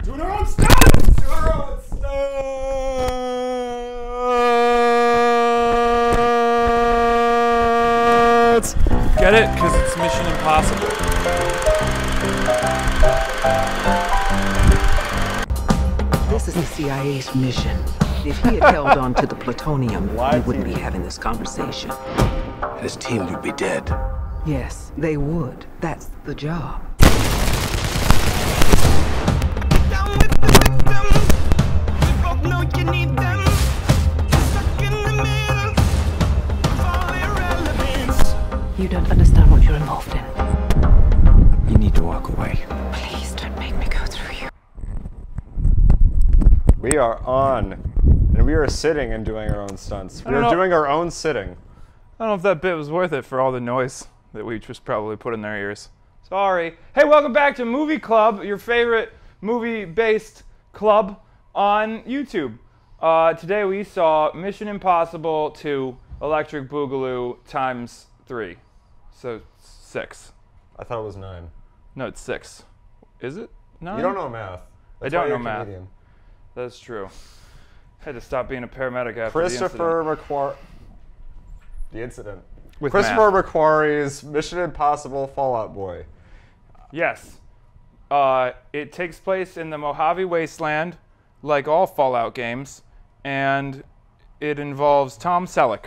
Doing our own stunts! Doing our own stunts! Get it? Because it's Mission Impossible. This is the CIA's mission. If he had held on to the plutonium, we wouldn't be having this conversation. His team would be dead. Yes, they would. That's the job. You don't understand what you're involved in. You need to walk away. Please don't make me go through you. We are on, and we are sitting and doing our own stunts. We are doing our own sitting. I don't know if that bit was worth it for all the noise that we just probably put in their ears. Sorry. Hey, welcome back to Movie Club, your favorite movie-based club on YouTube. Today we saw Mission Impossible 2 Electric Boogaloo times 3. So 6. I thought it was 9. No, it's 6. Is it 9? You don't know math. I don't know math. That's true. I had to stop being a paramedic after Christopher McQuarrie. The incident. With Christopher math. McQuarrie's Mission Impossible Fallout Boy. Yes. It takes place in the Mojave Wasteland, like all Fallout games, and it involves Tom Selleck.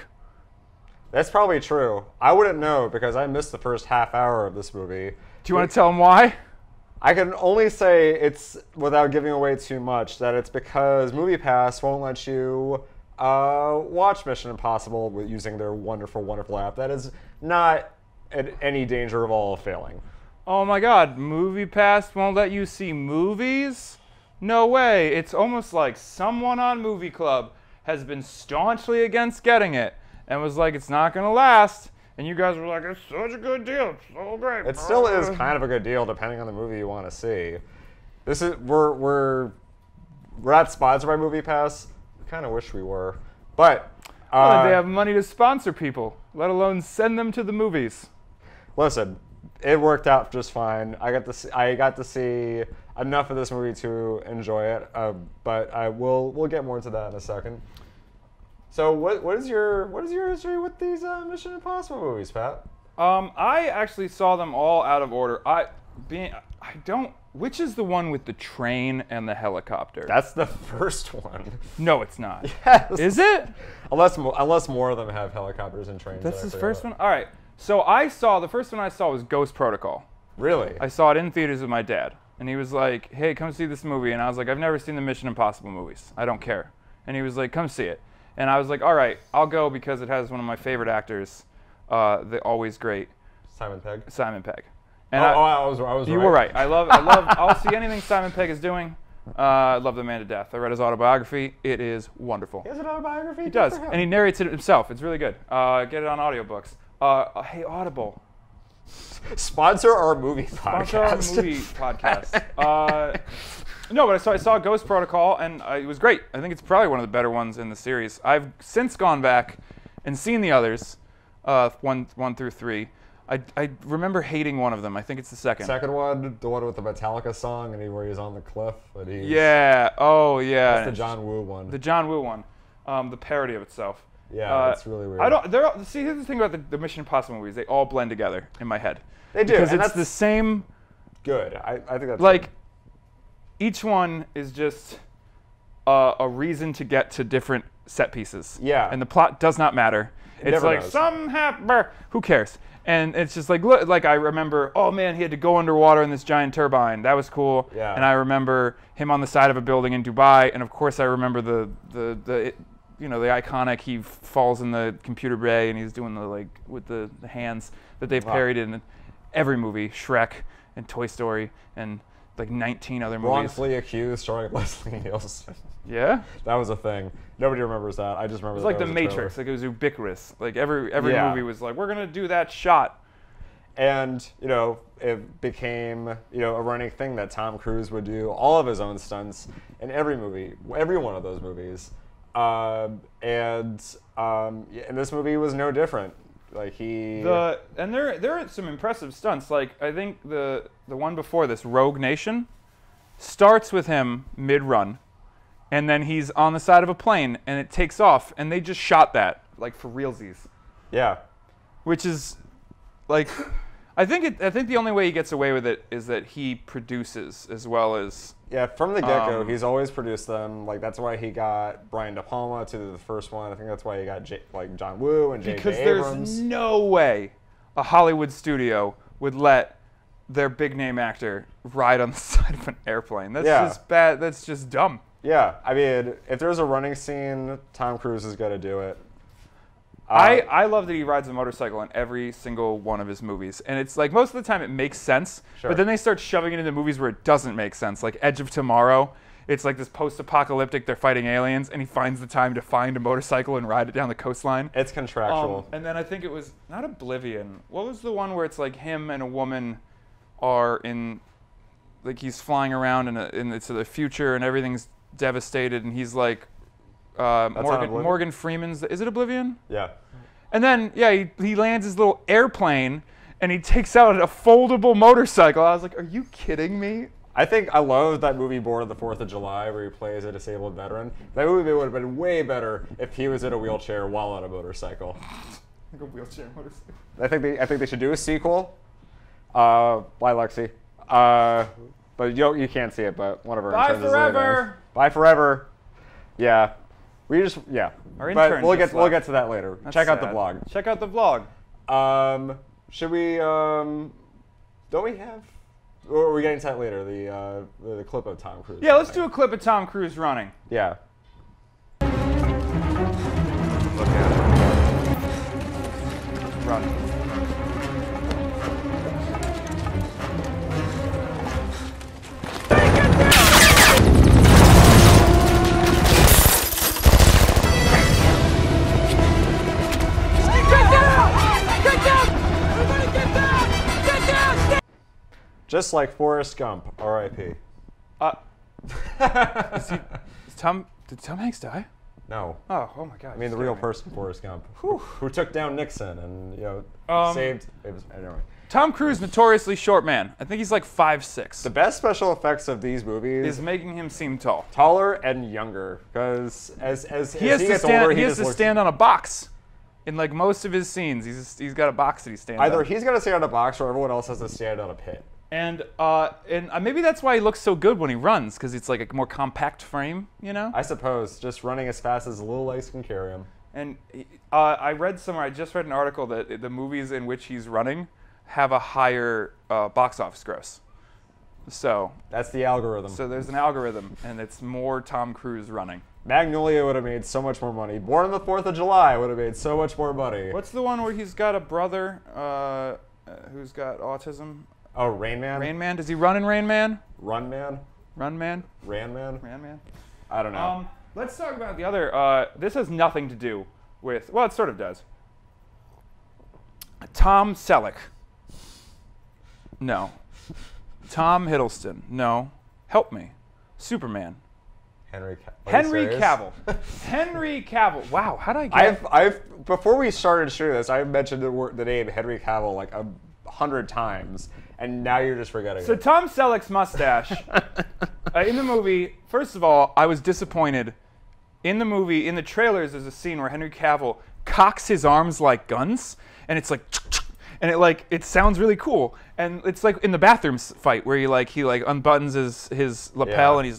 That's probably true. I wouldn't know because I missed the first half hour of this movie. Do you want to tell him why? I can only say it's, without giving away too much, that it's because MoviePass won't let you watch Mission Impossible with using their wonderful, wonderful app. That is not in any danger of all failing. Oh my God, MoviePass won't let you see movies? No way. It's almost like someone on Movie Club has been staunchly against getting it and was like, it's not going to last. And you guys were like, it's such a good deal. It's so great. It still is kind of a good deal depending on the movie you want to see. This is we're not sponsored by MoviePass. I kind of wish we were, but they have money to sponsor people, let alone send them to the movies. Listen, it worked out just fine. I got to see enough of this movie to enjoy it, but we'll get more into that in a second. So what is your history with these Mission Impossible movies, Pat? I actually saw them all out of order. Which is the one with the train and the helicopter? That's the first one. No, it's not. Yes. Is it? Unless more of them have helicopters and trains. That's his first one? All right. So the first one I saw was Ghost Protocol. Really? I saw it in theaters with my dad. And he was like, hey, come see this movie. And I was like, I've never seen the Mission Impossible movies. I don't care. And he was like, come see it. And I was like, all right, I'll go because it has one of my favorite actors, the always great Simon Pegg. Simon Pegg. And I was right. You were right. I love. I'll see anything Simon Pegg is doing. I love the man to death. I read his autobiography. It is wonderful. He has an autobiography? He does, and he narrates it himself. It's really good. Get it on audiobooks. Hey, Audible. Sponsor our movie podcast. Sponsor our movie podcast. No, but I saw Ghost Protocol, and it was great. I think it's probably one of the better ones in the series. I've since gone back and seen the others, 1 through 3. I remember hating one of them. I think it's the second. Second one, the one with the Metallica song, and where he's on the cliff. Yeah. Oh, yeah. That's the John Woo one. The John Woo one. The parody of itself. Yeah, it's really weird. See, here's the thing about the Mission Impossible movies. They all blend together in my head. They do. Because it's the same. Good. I think that's like. Good. Each one is just a reason to get to different set pieces. Yeah. And the plot does not matter. It's like who cares? And it's just like, look, like I remember, oh man, he had to go underwater in this giant turbine. That was cool. Yeah. And I remember him on the side of a building in Dubai. And of course I remember the iconic, he falls in the computer bay and he's doing with the hands that they've parried in every movie, Shrek and Toy Story and like 19 other movies. Wrongfully accused, starring Leslie Nielsen. Yeah? That was a thing. Nobody remembers that. I just remember it was like The Matrix. Like it was ubiquitous. Like every movie was like, we're going to do that shot. And, it became, a running thing that Tom Cruise would do all of his own stunts in every movie, every one of those movies. And this movie was no different. Like and there are some impressive stunts. Like I think the one before this, Rogue Nation, starts with him mid-run, and then he's on the side of a plane, and it takes off, and they just shot that, like, for realsies. Yeah. Which is, like, I think the only way he gets away with it is that he produces as well as... Yeah, from the get-go, he's always produced them. Like, that's why he got Brian De Palma to do the first one. I think that's why he got John Woo and J.J. Abrams. There's no way a Hollywood studio would let their big-name actor ride on the side of an airplane. That's just bad. That's just dumb. Yeah, I mean, if there's a running scene, Tom Cruise is going to do it. I love that he rides a motorcycle in every single one of his movies. And it's like most of the time it makes sense, but then they start shoving it into movies where it doesn't make sense. Like Edge of Tomorrow, it's like this post-apocalyptic, they're fighting aliens, and he finds the time to find a motorcycle and ride it down the coastline. It's contractual. And then I think it was, not Oblivion, what was the one where it's like him and a woman are in, like he's flying around in it's the future and everything's devastated and he's like, Morgan Freeman's, is it Oblivion? Yeah. And then, yeah, he lands his little airplane and he takes out a foldable motorcycle. I was like, are you kidding me? I love that movie Born on the 4th of July where he plays a disabled veteran. That movie would have been way better if he was in a wheelchair while on a motorcycle. Like a wheelchair motorcycle. I think they should do a sequel. Bye, Lexi. But you can't see it, but one of our interns is later. Bye forever. Yeah. Our but intern we'll get to that later. Check out the blog. Check out the vlog. Should we? Don't we have? Or are we getting to that later? The clip of Tom Cruise. Yeah, let's do a clip of Tom Cruise running. Yeah. Look at it. Run. Just like Forrest Gump, R.I.P. Did Tom Hanks die? No. Oh my God. I mean the real person, Forrest Gump, who took down Nixon and saved. Anyway. Tom Cruise, notoriously short man. I think he's like 5'6". The best special effects of these movies is making him seem tall, taller and younger. Because as he has gets to older, he has to stand on a box. In like most of his scenes, he's got a box that he stands on. Either he's got to stand on a box, or everyone else has to stand on a pit. And maybe that's why he looks so good when he runs, because it's like a more compact frame, you know? I suppose, just running as fast as little legs can carry him. And I just read an article that the movies in which he's running have a higher box office gross. So that's the algorithm. So there's an algorithm, and it's more Tom Cruise running. Magnolia would have made so much more money. Born on the 4th of July would have made so much more money. What's the one where he's got a brother who's got autism? Oh, Rain Man? Rain Man? Does he run in Rain Man? Run Man? Run Man? Ran Man? Ran Man? I don't know. Let's talk about the other. This has nothing to do with, well, it sort of does. Tom Selleck. No. Tom Hiddleston. No. Help me. Superman. Henry Cavill. Henry Cavill. Wow, how did I get? Before we started shooting this, I mentioned the name Henry Cavill like 100 times, and now you're just forgetting it. So Tom Selleck's mustache in the movie. First of all, I was disappointed. In the movie, in the trailers, there's a scene where Henry Cavill cocks his arms like guns, and it's like, and it sounds really cool. And it's like in the bathroom fight where he unbuttons his lapel, and he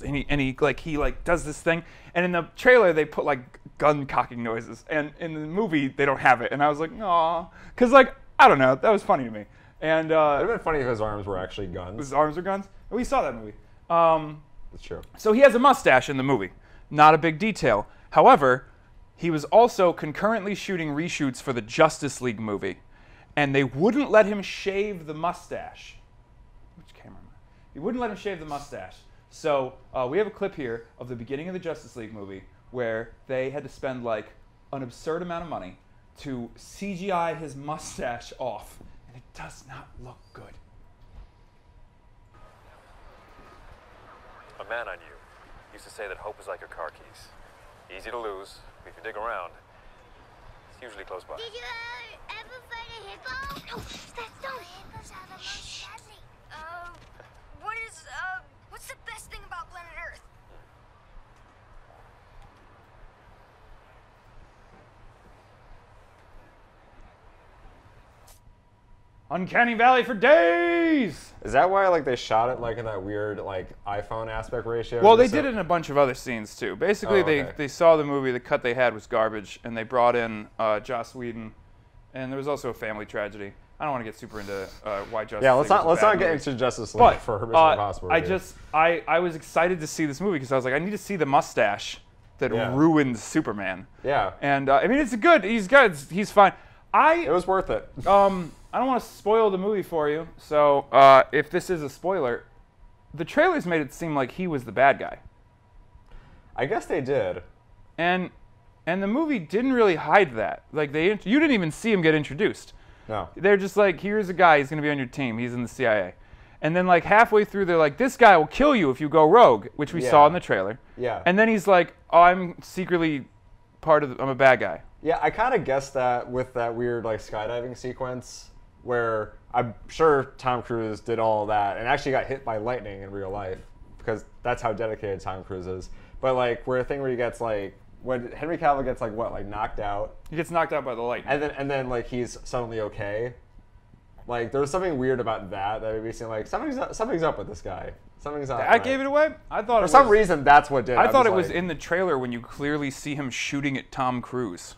does this thing. And in the trailer they put like gun cocking noises, and in the movie they don't have it. And I was like, aw, because I don't know, that was funny to me. And it would have been funny if his arms were actually guns. His arms are guns. We saw that movie. That's true. So he has a mustache in the movie. Not a big detail. However, he was also concurrently shooting reshoots for the Justice League movie. And they wouldn't let him shave the mustache. Which camera? He wouldn't let him shave the mustache. So we have a clip here of the beginning of the Justice League movie where they had to spend like an absurd amount of money to CGI his mustache off. And it does not look good. A man I knew used to say that hope is like your car keys. Easy to lose, but if you dig around, it's usually close by. Did you ever fight a hippo? No, that's not hippos are the most deadly. What is What's the best thing about planet Earth? Uncanny Valley for days. Is that why like they shot it like in that weird like iPhone aspect ratio? Well, they Just did so- it in a bunch of other scenes too. Basically, Oh, okay. they saw the movie, the cut they had was garbage, and they brought in Joss Whedon, and there was also a family tragedy. I don't want to get super into why Justice Yeah, League let's was a not bad get movie. into Justice League But for Mission Impossible. I was excited to see this movie because I was like, I need to see the mustache that Yeah. ruined Superman. Yeah, And I mean, it's good. He's good. He's fine. it was worth it. I don't want to spoil the movie for you, so if this is a spoiler, the trailers made it seem like he was the bad guy, I guess they did. and the movie didn't really hide that. Like you didn't even see him get introduced. No. They're just like, here's a guy, he's gonna be on your team, he's in the CIA, and then like halfway through, they're like, this guy will kill you if you go rogue, which we saw Yeah. in the trailer. Yeah. And then he's like, oh, I'm secretly I'm a bad guy. Yeah, I kind of guessed that with that weird like skydiving sequence where I'm sure Tom Cruise did all of that and actually got hit by lightning in real life because that's how dedicated Tom Cruise is. But like where a thing where he gets like when Henry Cavill gets like what like knocked out He gets knocked out by the lightning. and then like he's suddenly okay. Like there was something weird about that made me seem like something's up with this guy. Something's not. I gave it away. I thought For it some was, reason that's what did. I thought it was was in the trailer when you clearly see him shooting at Tom Cruise.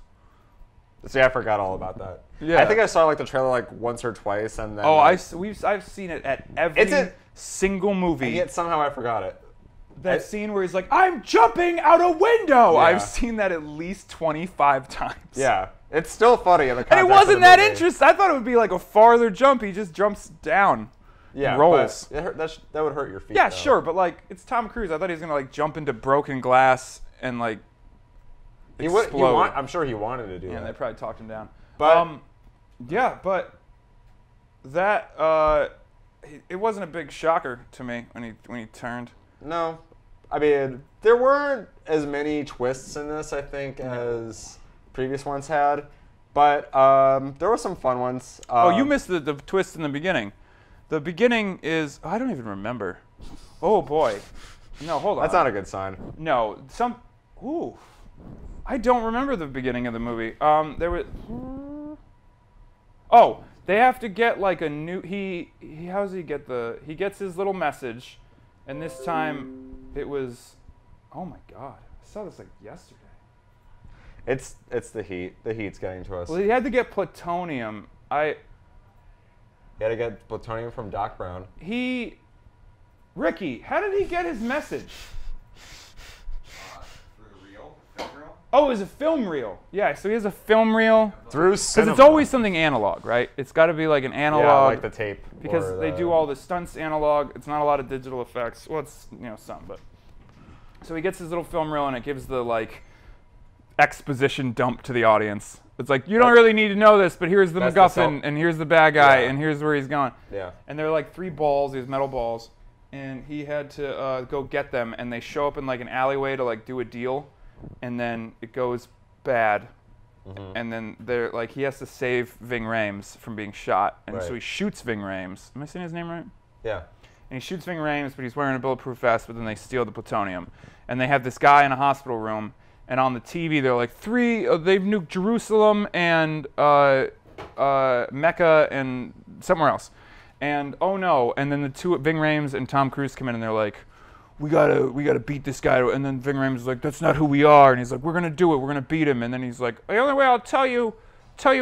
See, I forgot all about that. Yeah. I think I saw like the trailer like once or twice, and then. Oh, like, I've seen it at every single movie. And yet somehow I forgot it. That scene where he's like, I'm jumping out a window. Yeah. I've seen that at least 25 times. Yeah, it's still funny in the And context it of wasn't the that movie. interesting. I thought it would be like a farther jump. He just jumps down. Yeah, rolls. But that would hurt your feet. Yeah, though. sure, but like it's Tom Cruise. I thought he was gonna like jump into broken glass and like explode. I'm sure he wanted to do Yeah, that. they probably talked him down. But- yeah, but that it wasn't a big shocker to me when he turned. No, I mean there weren't as many twists in this, I think, as previous ones had, but there were some fun ones. Oh, you missed the twist in the beginning. The beginning is I don't even remember. Oh boy, no, hold on. That's not a good sign. No, ooh, I don't remember the beginning of the movie. There was. Oh, they have to get like a new. How does he get He gets his little message, and this time it was. Oh my God, I saw this like yesterday. It's the heat. The heat's getting to us. Well, he had to get plutonium. He had to get plutonium from Doc Brown. Ricky, how did he get his message? Film reel? Oh, it was a film reel. Yeah, so he has a film reel. Through Because cinema. it's always something analog, right? It's got to be like an analog. Yeah, like the tape. Because or they the- do all the stunts analog. It's not a lot of digital effects. Well, it's some, but so he gets his little film reel and it gives the like exposition dump to the audience. It's like you don't really need to know this, but here's the That's the MacGuffin, and here's the bad guy, Yeah. and here's where he's going. Yeah. And they're like 3 balls, these metal balls, and he had to go get them, and they show up in like an alleyway to like do a deal, and then it goes bad. And then they're like he has to save Ving Rhames from being shot, and so Right. he shoots Ving Rhames. Am I saying his name right? Yeah. And he shoots Ving Rhames, but he's wearing a bulletproof vest. But then they steal the plutonium, and they have this guy in a hospital room. And on the TV, they're like they've nuked Jerusalem and Mecca and somewhere else. And oh no! And then the two Ving Rhames and Tom Cruise come in, and they're like, we gotta beat this guy. And then Ving Rhames is like, that's not who we are. And he's like, we're gonna do it. We're gonna beat him. And then he's like, the only way I'll tell you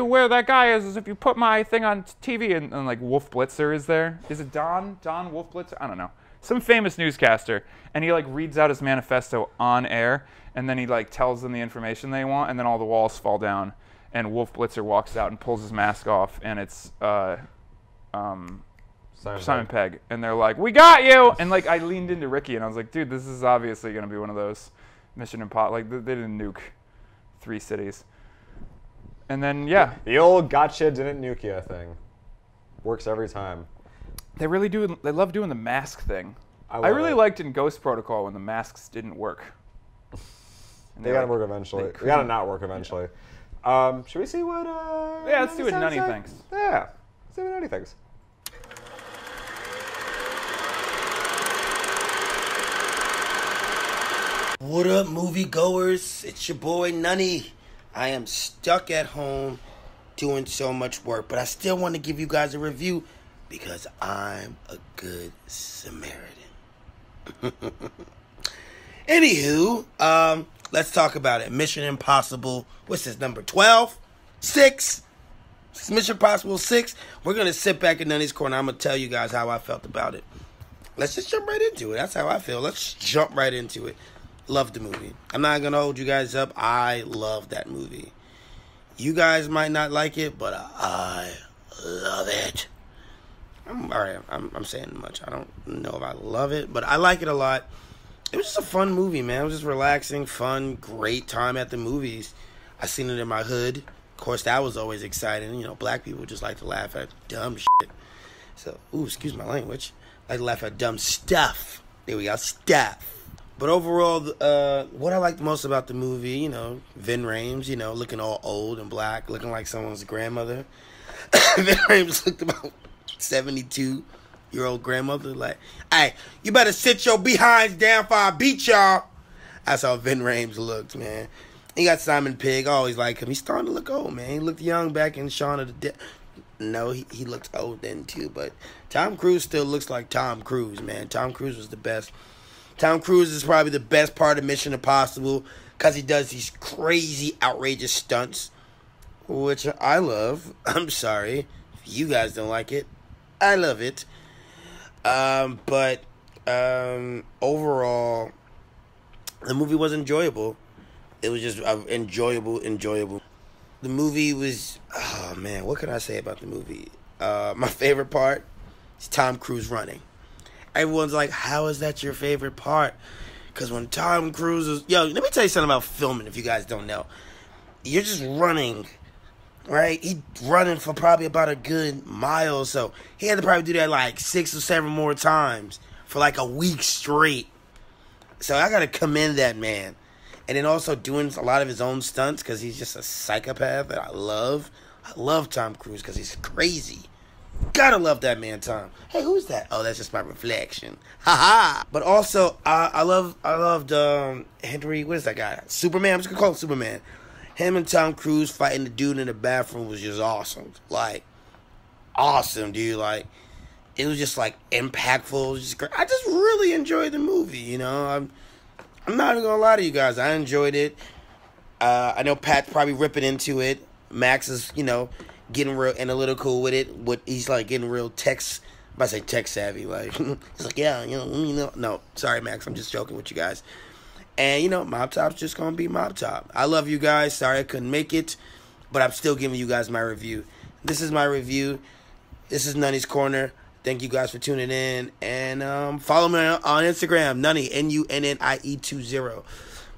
where that guy is if you put my thing on TV. And like Wolf Blitzer is there. Is it Don Wolf Blitzer? I don't know. Some famous newscaster. And he like reads out his manifesto on air. And then he like tells them the information they want. And then all the walls fall down. And Wolf Blitzer walks out and pulls his mask off. And it's Simon Pegg. And they're like, we got you! And like I leaned into Ricky and I was like, dude, this is obviously going to be one of those Mission Impossible. Like they didn't nuke 3 cities. And then, yeah. The old gotcha didn't nuke ya thing. Works every time. They really do. They love doing the mask thing. I I really love it. liked in Ghost Protocol when the masks didn't work. And They they're gotta like- work eventually. they They gotta couldn't- not work eventually. Should we see what? Yeah, let's see what Nunnie Nunnie said? thinks. Yeah, let's see what Nunnie thinks. What up, moviegoers? It's your boy Nunnie. I am stuck at home doing so much work, but I still want to give you guys a review because I'm a good Samaritan. Anywho, let's talk about it. Mission Impossible. What's this, number 12? 6? Mission Impossible 6. We're going to sit back in Nunnie's corner. I'm going to tell you guys how I felt about it. Let's just jump right into it. That's how I feel. Let's jump right into it. Love the movie. I'm not going to hold you guys up. I love that movie. You guys might not like it, but I love it. I'm saying much. I don't know if I love it, but I like it a lot. It was just a fun movie, man. It was just relaxing, fun, great time at the movies. I seen it in my hood. Of course, that was always exciting. You know, black people just like to laugh at dumb shit. So, excuse my language. I like to laugh at dumb stuff. There we go, stuff. But overall, what I liked most about the movie, you know, Vin Rames, you know, looking all old and black, looking like someone's grandmother. Vin Rames looked about 72-year-old grandmother, like, hey, you better sit your behinds down before I beat y'all. That's how Vin Rames looked, man. He got Simon Pegg. I always like him. He's starting to look old, man. He looked young back in Shaun of the Dead. No, he looked old then, too. But Tom Cruise still looks like Tom Cruise, man. Tom Cruise was the best. Tom Cruise is probably the best part of Mission Impossible because he does these crazy, outrageous stunts, which I love. I'm sorry if you guys don't like it. I love it. But overall, the movie was enjoyable. It was just enjoyable. The movie was, oh man, what can I say about the movie? My favorite part is Tom Cruise running. Everyone's like, how is that your favorite part? Because when Tom Cruise is, let me tell you something about filming if you guys don't know. You're just running, right? He's running for probably about a good mile or so. He had to probably do that like 6 or 7 more times for like a week straight. So I got to commend that man. And then also doing a lot of his own stunts because he's just a psychopath that I love. I love Tom Cruise because he's crazy. Gotta love that man, Tom. Hey, who's that? Oh, that's just my reflection. Ha. But also, I loved Henry. What is that guy? Superman. I'm just gonna call him Superman. Him and Tom Cruise fighting the dude in the bathroom was just awesome. Like, awesome, dude. Like, it was just like impactful. It was just great. I just really enjoyed the movie. You know, I'm not even gonna lie to you guys. I enjoyed it. I know Pat's probably ripping into it. Max is, getting real analytical with it. He's like getting real tech savvy. Like he's like, no, sorry, Max, I'm just joking with you guys. And Mob Top's just gonna be Mob Top. I love you guys. Sorry I couldn't make it, but I'm still giving you guys my review. This is my review. This is Nunnie's Corner. Thank you guys for tuning in, and follow me on Instagram, Nunnie, NUNNIE20.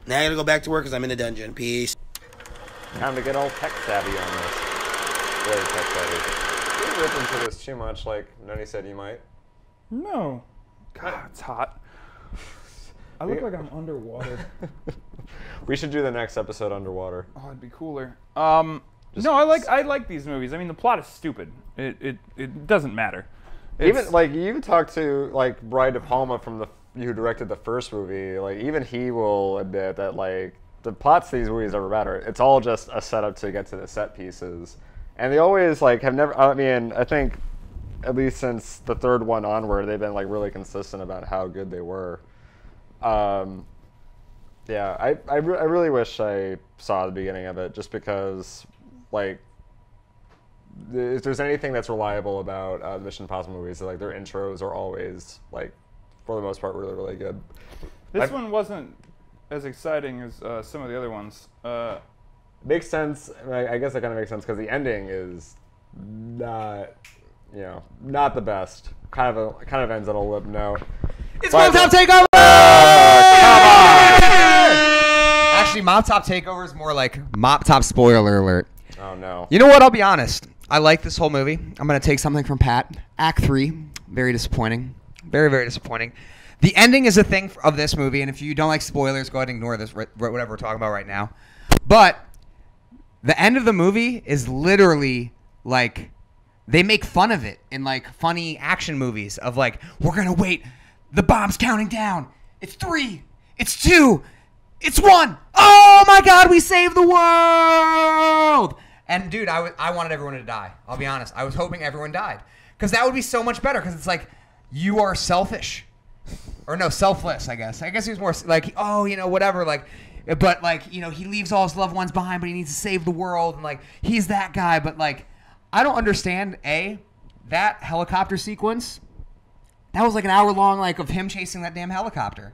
Now I gotta go back to work because I'm in the dungeon. Peace. Time to get all tech savvy on this. Very tech savvy. You rip into this too much, like Nunnie said you might. No. God, it's hot. I look like I'm underwater. We should do the next episode underwater. Oh, it'd be cooler. No, I like these movies. I mean, the plot is stupid. It doesn't matter. Even like you talked to like Brian De Palma who directed the first movie. Like even he will admit that like the plots of these movies never matter. It's all just a setup to get to the set pieces. And they always like have never. I mean, I think at least since the third one onward, they've been like really consistent about how good they were. Yeah, I really wish I saw the beginning of it, just because like if there's anything that's reliable about Mission Impossible movies, like their intros are always like for the most part really really good. This one wasn't as exciting as some of the other ones. Makes sense. I guess that kind of makes sense because the ending is not, not the best. Kind of ends on a lip note. It's Mob Top Takeover! Come on! Actually, Mob Top Takeover is more like Mob Top Spoiler Alert. Oh no. You know what? I'll be honest. I like this whole movie. I'm gonna take something from Pat. Act 3, very disappointing. Very very disappointing. The ending is a thing of this movie, and if you don't like spoilers, go ahead and ignore this. Whatever we're talking about right now, but. The end of the movie is literally like they make fun of it in like funny action movies of like, we're going to wait. The bomb's counting down. It's 3. It's 2. it's won. Oh my God, we saved the world. And dude, I wanted everyone to die. I'll be honest. I was hoping everyone died because that would be so much better. Because it's like you are selfish, or no, selfless. I guess he was more like, oh, you know, whatever. Like, but like, you know, he leaves all his loved ones behind, but he needs to save the world, and like he's that guy. But like, I don't understand that helicopter sequence. That was like an hour long, like of him chasing that damn helicopter.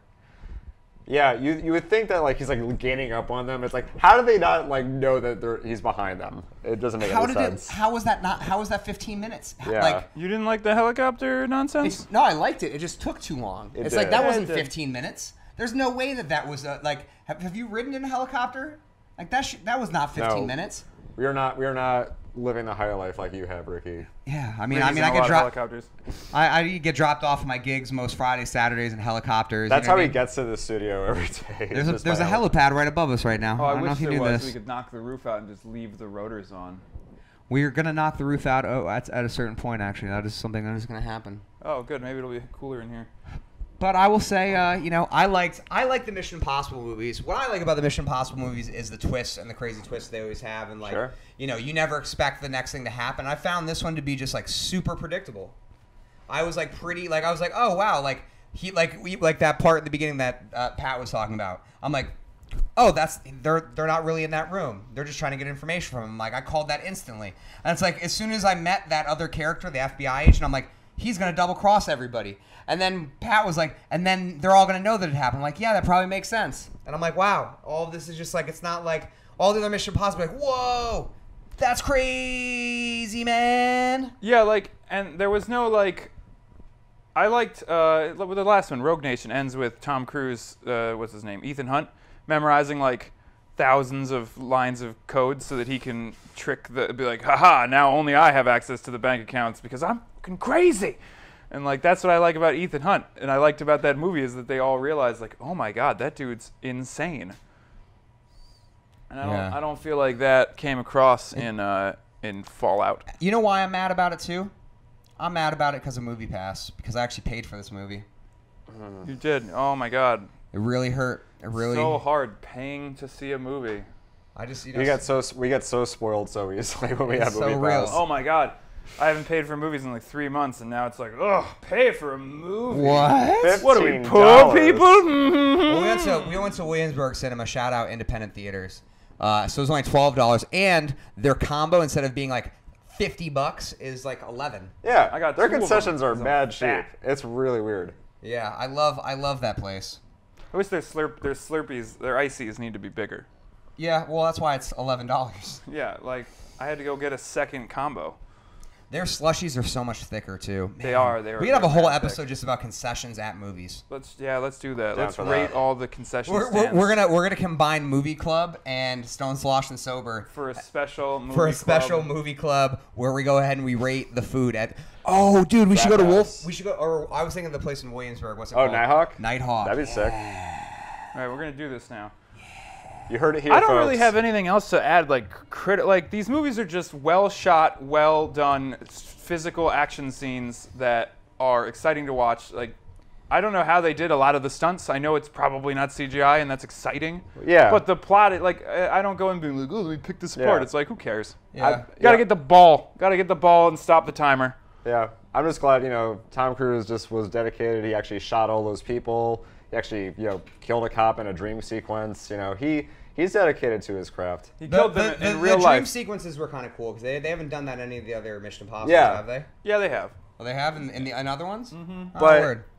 Yeah, you would think that like he's like gaining up on them. It's like, how do they not like know that he's behind them? It doesn't make any sense. How was that 15 minutes? Yeah. Like, You didn't like the helicopter nonsense? no, I liked it. It just took too long. It It's like did. that Yeah, wasn't it did. 15 minutes. There's no way that was like. Have you ridden in a helicopter? Like that was not 15 No. minutes. We are not living the high life like you have, Ricky. Yeah, I Ricky's in I a get lot of dropped. helicopters. I get dropped off of my gigs most Fridays, Saturdays in helicopters. That's you know how what I he mean? gets to the studio every day. There's a helipad right above us right now. Oh, I I don't know wish if you there knew was. this. We could knock the roof out and just leave the rotors on. We're gonna knock the roof out. Oh, at a certain point, actually, that is something that is gonna happen. Oh, good. Maybe it'll be cooler in here. But I will say, you know, I like the Mission Impossible movies. What I like about the Mission Impossible movies is the twists and the crazy twists they always have, and like, Sure. you know, you never expect the next thing to happen. I found this one to be just like super predictable. I was like I was like, oh wow, like like that part in the beginning that Pat was talking about. I'm like, oh, they're not really in that room. They're just trying to get information from him. Like I called that instantly, and it's like as soon as I met that other character, the FBI agent, I'm like, he's gonna double cross everybody. And then Pat was like, and then they're all gonna know that it happened. I'm like, yeah, that probably makes sense. And I'm like, wow, all of this is just like, it's not like all the other Mission Impossible. Like, whoa, that's crazy, man. Yeah, like, and there was no, like, I liked, the last one, Rogue Nation, ends with Tom Cruise, what's his name, Ethan Hunt, memorizing, like, thousands of lines of code so that he can be like, haha, now only I have access to the bank accounts because I'm fucking crazy. And, like, that's what I like about Ethan Hunt. And I liked about that movie is that they all realized, like, oh, my God, that dude's insane. And I don't feel like that came across in Fallout. You know why I'm mad about it, too? I'm mad about it because of Movie Pass, because I actually paid for this movie. You did. Oh, my God. It really hurt. It really... So hard paying to see a movie. I just, you know... We get so spoiled so easily when we have so movie real. pass. Oh, my God. I haven't paid for movies in like 3 months, and now it's like, ugh, pay for a movie. What? What are we, $15. poor people? Well, we went to Williamsburg Cinema, shout out independent theaters. So it was only $12, and their combo, instead of being like $50, is like $11. Yeah, I got their 2 of them concessions are because I'm mad cheap. fat. It's really weird. Yeah, I love that place. I wish their Slurpees, their ices need to be bigger. Yeah, well, that's why it's $11. Yeah, like, I had to go get a second combo. Their slushies are so much thicker too. They are. We could have a whole episode just about concessions at movies. Let's do that. Down Let's for rate that. all the concession We're stands gonna combine Movie Club and Stone Slosh and Sober for a special movie club. movie club where we go ahead and we rate the food at. Oh, dude, we should go to Wolf. We should go. Or I was thinking of the place in Williamsburg. What's it called? Nighthawk? Nighthawk. That'd be sick. All right, we're gonna do this now. You heard it here, I don't folks. really have anything else to add. Like these movies are just well shot, well done, physical action scenes that are exciting to watch. Like, I don't know how they did a lot of the stunts. I know it's probably not CGI, and that's exciting. Yeah. But the plot, I don't go and be like, oh, let me pick this apart. Yeah. It's like, who cares? Yeah. You gotta get the ball. Gotta get the ball and stop the timer. Yeah, I'm just glad, Tom Cruise just was dedicated. He actually shot all those people. He actually, killed a cop in a dream sequence. He's dedicated to his craft. He killed them in real the life. dream sequences were kind of cool because they haven't done that in any of the other Mission Impossibles, Yeah. have they? Yeah, they have. Well, they have in other ones. Mm-hmm.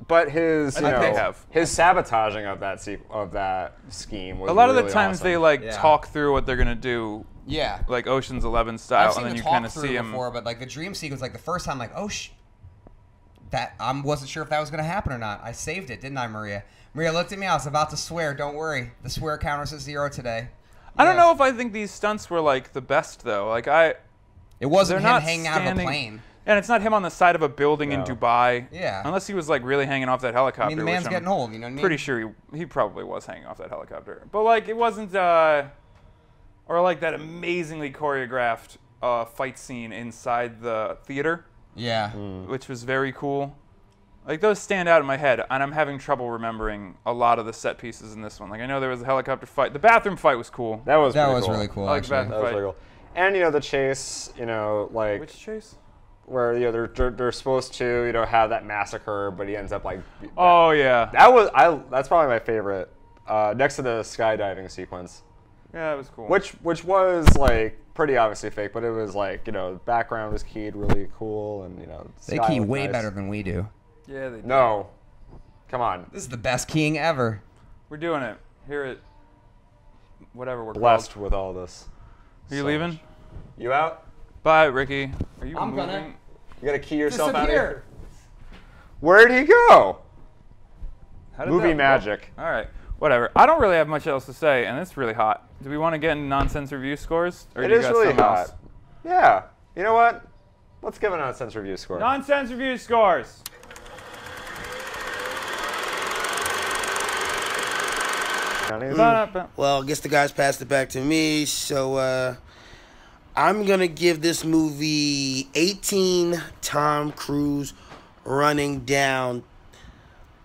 But his I think they have. his sabotaging of that scheme was A lot of the really times awesome. they talk through what they're gonna do, Yeah. like Ocean's 11 style, I've seen and then the you talk kind of through see him. before, but like the dream sequence, like the first time, like that I wasn't sure if that was gonna happen or not. I saved it, didn't I, Maria? Maria looked at me. I was about to swear. Don't worry, the swear counter's at 0 today. I don't Yes. know if I think these stunts were like the best though. Like It wasn't they're him not hanging out of a standing- plane. And it's not him on the side of a building in No. Dubai. Yeah. Unless he was like really hanging off that helicopter. I mean, the which man's I'm getting old. You know what I mean? Pretty sure he probably was hanging off that helicopter. But like it wasn't, or like that amazingly choreographed fight scene inside the theater, Yeah. which was very cool. Like those stand out in my head, and I'm having trouble remembering a lot of the set pieces in this one. Like I know there was a helicopter fight. The bathroom fight was cool. That was really cool. I like the Actually. bathroom That was fight. really cool. And the chase, like Which chase? where they're supposed to have that massacre, but he ends up like. Oh yeah. That's probably my favorite. Next to the skydiving sequence. Yeah, it was cool. Which was like pretty obviously fake, but it was like the background was keyed really cool, and They sky key looked way nice. better than we do. Yeah, they did. No, come on. This is the best keying ever. We're doing it here at whatever we're Blessed called. with all this. Are you So leaving? much. You out? Bye, Ricky. Are you I'm moving? gonna. You gotta key yourself out of Disappear. here. Where'd he go? How did Movie that go? magic. All right. Whatever. I don't really have much else to say, and it's really hot. Do we want to get into nonsense review scores? Or It do you is got really something hot. else? Yeah. You know what? Let's give a nonsense review score. Nonsense review scores. Ba-da-ba. Well, I guess the guys passed it back to me, so I'm gonna give this movie 18 Tom Cruise running down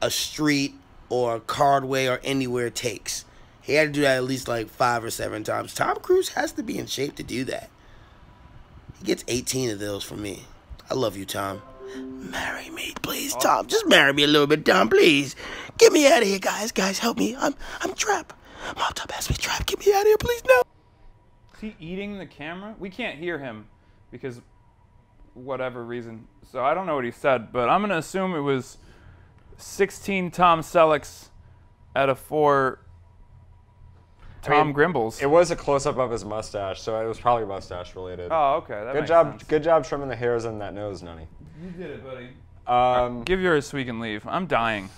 a street or a cardway or anywhere takes. He had to do that at least like 5 or 7 times. Tom Cruise has to be in shape to do that. He gets 18 of those from me. I love you, Tom. Marry me, please, Tom. Just marry me a little bit, Tom, please. Get me out of here, guys. Guys, help me. I'm trapped. Mom Top has me trapped. Get me out of here, please. No. Is he eating the camera? We can't hear him because whatever reason. So I don't know what he said, but I'm going to assume it was 16 Tom Sellecks out of 4 Tom Grimbles. It was a close-up of his mustache, so it was probably mustache related. Oh, okay. That Good makes job. sense. Good job trimming the hairs on that nose, Nunnie. You did it, buddy. Um, Give yours so we can leave. I'm dying.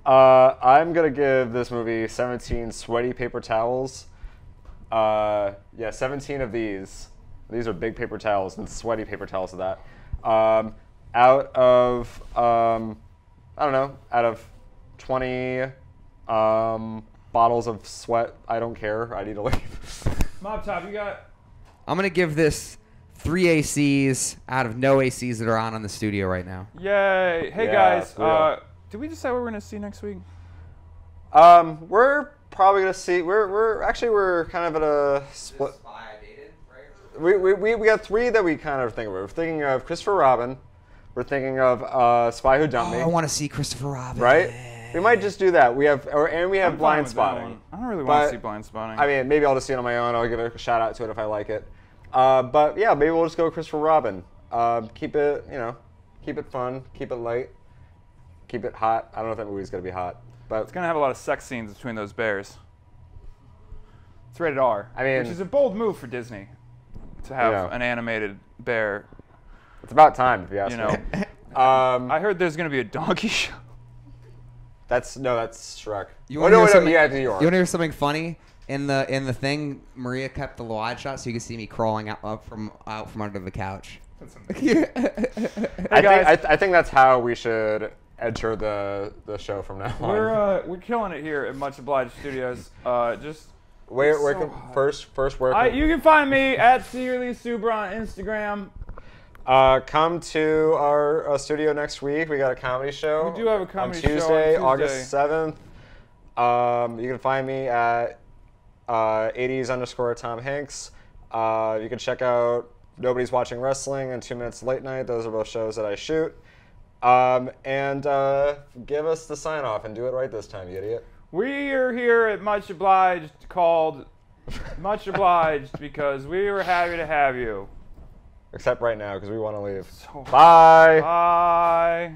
I'm gonna give this movie 17 sweaty paper towels. Yeah, 17 of these. These are big paper towels and sweaty paper towels of that. Out of I don't know, out of 20 bottles of sweat. I don't care. I need to leave. Mob Top, you got. I'm gonna give this 3 ACs out of no ACs that are on in the studio right now. Yay! Hey Yeah, guys, for real. did we decide what we're gonna see next week? We're probably gonna see. We're kind of at a split. We got 3 that we kind of think of. We're thinking of Christopher Robin. We're thinking of Spy Who Dumped Oh, Me. I want to see Christopher Robin. Right? We might just do that. We have I'm fine Blind with that Spotting. one. I don't really want But, to see Blind Spotting. I mean, maybe I'll just see it on my own. I'll give it a shout out to it if I like it. But yeah, maybe we'll just go with Christopher Robin. Keep it, keep it fun, keep it light, keep it hot. I don't know if that movie's gonna be hot, but it's gonna have a lot of sex scenes between those bears. It's rated R. I mean- which is a bold move for Disney to have Yeah. an animated bear. it's about time if you ask You me. know, I heard there's gonna be a donkey show. That's Shrek. You Oh, want to no, hear no, something? yeah, New York. You want to hear something funny? In the thing, Maria kept the wide shot so you could see me crawling out from under the couch. I think that's how we should enter the show from now on. We're killing it here at Much Obliged Studios. Just Where so can, hot. first where can, you can find me at Secretly Super on Instagram. come to our studio next week. We got a comedy show. We do have a comedy on show on Tuesday, Tuesday. August 7th. You can find me at 80s_Tom Hanks. You can check out Nobody's Watching Wrestling and 2 Minutes Late Night. Those are both shows that I shoot. And give us the sign off and do it right this time, you idiot. We are here at Much Obliged, called Much Obliged because we were happy to have you. Except right now because we want to leave. So Bye. Bye.